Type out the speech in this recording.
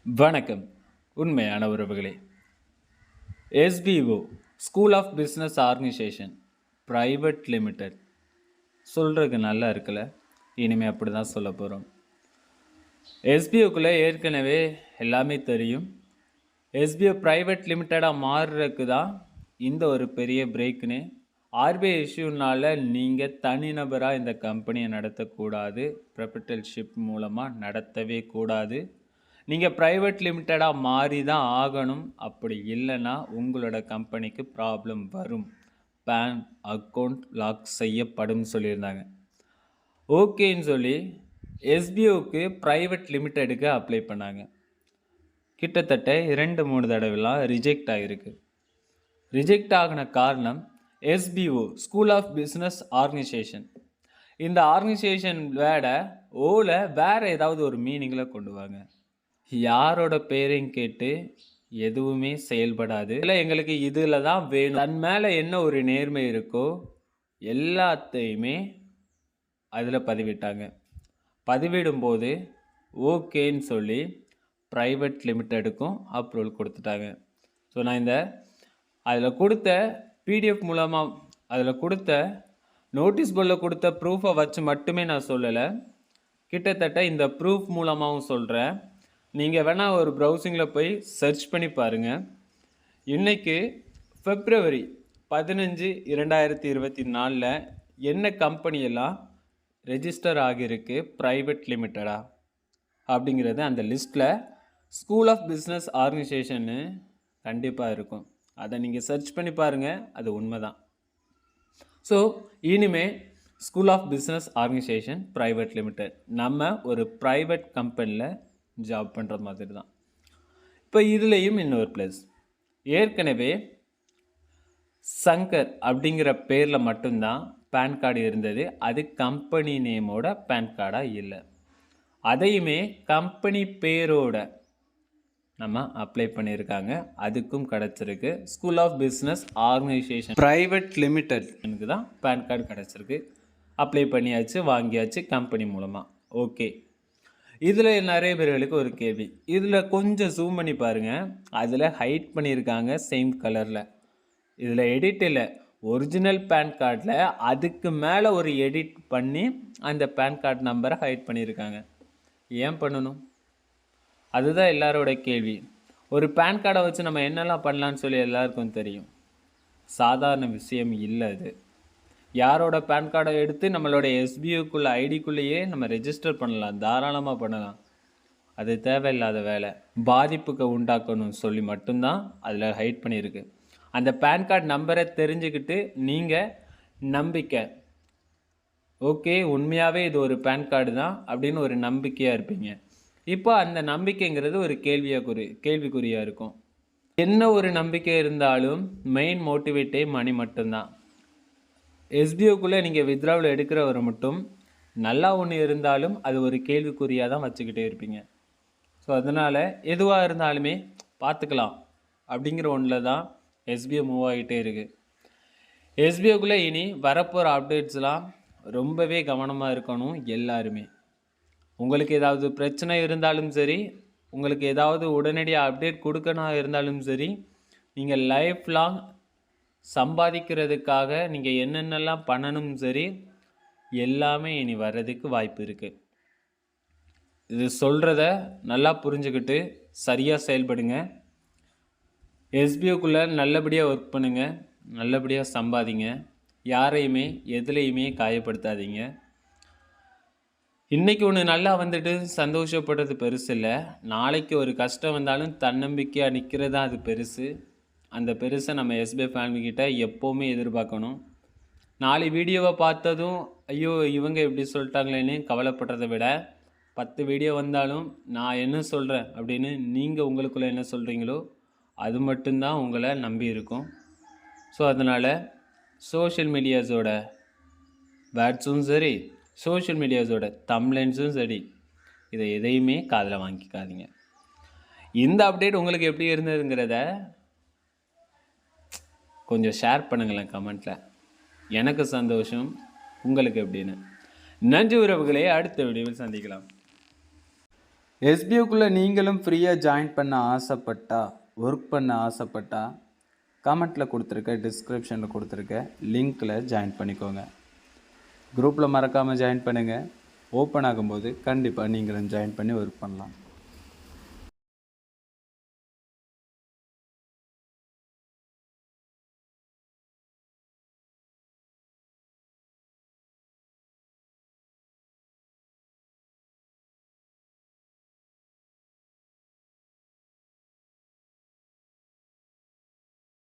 வணக்கம். உண்மையான உறவுகளே, SPO school of business organisation private limited சொல்கிறதுக்கு நல்லா இருக்குல்ல. இனிமேல் அப்படி தான் சொல்ல போகிறோம். எஸ்பிஓக்குள்ளே ஏற்கனவே எல்லாமே தெரியும். எஸ்பிஓ பிரைவேட் லிமிட்டடாக மாறுறதுக்கு தான் இந்த ஒரு பெரிய பிரேக்குன்னு. ஆர்பிஐ இஷ்யூனால் நீங்கள் தனிநபராக இந்த கம்பெனியை நடத்தக்கூடாது, ப்ரொப்ரைட்டர்ஷிப் மூலமாக நடத்தவே கூடாது. நீங்கள் ப்ரைவேட் லிமிட்டடாக மாறி தான் ஆகணும். அப்படி இல்லைன்னா உங்களோட கம்பெனிக்கு ப்ராப்ளம் வரும், பேன் அக்கௌண்ட் லாக் செய்யப்படும் சொல்லியிருந்தாங்க. ஓகேன்னு சொல்லி எஸ்பிஓக்கு ப்ரைவேட் லிமிட்டெடுக்கு அப்ளை பண்ணாங்க. கிட்டத்தட்ட 2-3 தடவைலாம் ரிஜெக்ட் ஆகிருக்கு. ரிஜெக்ட் ஆகின காரணம் SPO school of business organisation. இந்த ஆர்கனைசேஷன் ஓல வேறு ஏதாவது ஒரு மீனிங்கில் கொண்டு வாங்க. யாரோட பேரையும் கேட்டு எதுவுமே செயல்படாது. இல்லை எங்களுக்கு இதில் தான் வேணும், தன் மேலே என்ன ஒரு நேர்மை இருக்கோ எல்லாத்தையுமே அதில் பதிவிட்டாங்க. பதிவிடும்போது ஓகேன்னு சொல்லி ப்ரைவேட் லிமிட்டெடுக்கும் அப்ரூவல் கொடுத்துட்டாங்க. ஸோ நான் அதில் கொடுத்த பிடிஎஃப் மூலமாக அதில் கொடுத்த நோட்டீஸ் போர்டில் கொடுத்த ப்ரூஃபை வச்சு மட்டுமே நான் சொல்லலை, கிட்டத்தட்ட இந்த ப்ரூஃப் மூலமாகவும் சொல்கிறேன். நீங்கள் வேணால் ஒரு ப்ரௌசிங்கில் போய் சர்ச் பண்ணி பாருங்கள். இன்றைக்கு February 15, 2024 என்ன கம்பெனியெல்லாம் ரெஜிஸ்டர் ஆகியிருக்கு ப்ரைவேட் லிமிட்டடா அப்படிங்கிறது அந்த லிஸ்ட்டில் ஸ்கூல் ஆஃப் பிஸ்னஸ் ஆர்கனைசேஷன்னு கண்டிப்பாக இருக்கும். அதை நீங்கள் சர்ச் பண்ணி பாருங்கள், அது உண்மை தான். ஸோ இனிமேல் school of business organisation private limited நம்ம ஒரு ப்ரைவேட் கம்பெனியில் ஜாப் பண்ணுற மாதிரி தான். இப்போ இதுலேயும் இன்னொரு ப்ளஸ், ஏற்கனவே சங்கர் அப்படிங்கிற பேரில் மட்டும்தான் பேன் கார்டு இருந்தது. அது கம்பெனி நேமோட பேன் கார்டாக இல்லை. அதையுமே கம்பெனி பேரோட நம்ம அப்ளை பண்ணியிருக்காங்க, அதுக்கும் கிடச்சிருக்கு. School of business organisation private லிமிடெட்னுக்கு தான் பேன் கார்டு கிடச்சிருக்கு. அப்ளை பண்ணியாச்சு, வாங்கியாச்சு கம்பெனி மூலமாக. ஓகே, இதில் நிறைய பேர்களுக்கு ஒரு கேள்வி. இதில் கொஞ்சம் ஜூம் பண்ணி பாருங்கள், அதில் ஹைட் பண்ணியிருக்காங்க சேம் கலரில். இதில் எடிட் இல்லை, ஒரிஜினல் பேன் கார்டில் அதுக்கு மேலே ஒரு எடிட் பண்ணி அந்த பேன் கார்டு நம்பரை ஹைட் பண்ணியிருக்காங்க. ஏன் பண்ணணும்? அதுதான் எல்லாரோட கேள்வி. ஒரு பேன் கார்டை வச்சு நம்ம என்னெல்லாம் பண்ணலான்னு சொல்லி எல்லாருக்கும் தெரியும். சாதாரண விஷயம் இல்லை அது. யாரோட பேன் கார்டை எடுத்து நம்மளோட எஸ்பிஓக்குள்ள ஐடிக்குள்ளேயே நம்ம ரெஜிஸ்டர் பண்ணலாம், தாராளமாக பண்ணலாம். அது தேவையில்லாத வேலை, பாதிப்புக்கு உண்டாக்கணும்னு சொல்லி மட்டும்தான் அதில் ஹைட் பண்ணியிருக்கு. அந்த பேன் கார்டு நம்பரை தெரிஞ்சுக்கிட்டு நீங்கள் நம்பிக்கை, ஓகே உண்மையாகவே இது ஒரு பேன் கார்டு தான் அப்படின்னு ஒரு நம்பிக்கையாக இருப்பீங்க. இப்போ அந்த நம்பிக்கைங்கிறது ஒரு கேள்விக்குறியாக இருக்கும். என்ன ஒரு நம்பிக்கை இருந்தாலும் மெயின் மோட்டிவேட்டே மணி மட்டும்தான். எஸ்பிஓக்குள்ளே நீங்கள் வித்ட்ராவில் எடுக்கிறவரை மட்டும் நல்லா ஒன்று இருந்தாலும் அது ஒரு கேள்விக்குறியாக தான் வச்சுக்கிட்டே இருப்பீங்க. ஸோ அதனால் எதுவாக இருந்தாலுமே பார்த்துக்கலாம் அப்படிங்கிற ஒன்றில் தான் எஸ்பிஓ மூவ் ஆகிட்டே இருக்குது. எஸ்பிஓக்குள்ளே இனி வரப்போகிற அப்டேட்ஸ்லாம் ரொம்பவே கவனமாக இருக்கணும் எல்லாருமே. உங்களுக்கு ஏதாவது பிரச்சனை இருந்தாலும் சரி, உங்களுக்கு ஏதாவது உடனடியாக அப்டேட் கொடுக்கணும் இருந்தாலும் சரி, நீங்கள் லைஃப் லாங் சம்பாதிக்கிறதுக்காக நீங்கள் என்னென்னலாம் பண்ணணும் சரி, எல்லாமே இனி வர்றதுக்கு வாய்ப்பு இருக்குது. இது சொல்கிறத நல்லா புரிஞ்சுக்கிட்டு சரியாக செயல்படுங்க. எஸ்பிஓக்குள்ளே நல்லபடியாக ஒர்க் பண்ணுங்கள், நல்லபடியாக சம்பாதிங்க, யாரையுமே எதுலேயுமே காயப்படுத்தாதீங்க. இன்றைக்கி ஒன்று நல்லா வந்துட்டு சந்தோஷப்படுறது பெருசு இல்லை, நாளைக்கு ஒரு கஷ்டம் வந்தாலும் தன்னம்பிக்கையாக நிற்கிறது தான் அது பெருசு. அந்த பெருசை நம்ம எஸ்பிஐ ஃபேமிலிக்கிட்ட எப்போவுமே எதிர்பார்க்கணும். நாலு வீடியோவை பார்த்ததும் ஐயோ இவங்க எப்படி சொல்லிட்டாங்களேன்னு கவலைப்படுறதை விட 10 வீடியோ வந்தாலும் நான் என்ன சொல்கிறேன் அப்படின்னு நீங்கள் உங்களுக்குள்ளே என்ன சொல்கிறீங்களோ அது மட்டும்தான் உங்களை நம்பி இருக்கும். ஸோ அதனால் சோஷியல் மீடியாஸோட வேர்ட்ஸும் சரி, சோஷியல் மீடியாஸோட தம்ப்லைன்ஸும் சரி, இதை எதையுமே காதில் வாங்கிக்காதீங்க. இந்த அப்டேட் உங்களுக்கு எப்படி இருந்ததுங்கிறத கொஞ்சம் ஷேர் பண்ணுங்களேன் கமெண்ட்டில். எனக்கு சந்தோஷம், உங்களுக்கு எப்படின்னு. நன்றி உறவுகளே, அடுத்த வீடியோவில் சந்திக்கலாம். எஸ்பிஓக்குள்ளே நீங்களும் ஃப்ரீயாக ஜாயின் பண்ண ஆசைப்பட்டா, ஒர்க் பண்ண ஆசைப்பட்டா, கமெண்ட்டில் கொடுத்துருக்க, டிஸ்கிரிப்ஷனில் கொடுத்துருக்க லிங்க்கில் ஜாயின் பண்ணிக்கோங்க. குரூப்பில் மறக்காமல் ஜாயின் பண்ணுங்கள். ஓப்பன் ஆகும்போது கண்டிப்பாக நீங்களும் ஜாயின் பண்ணி ஒர்க் பண்ணலாம்.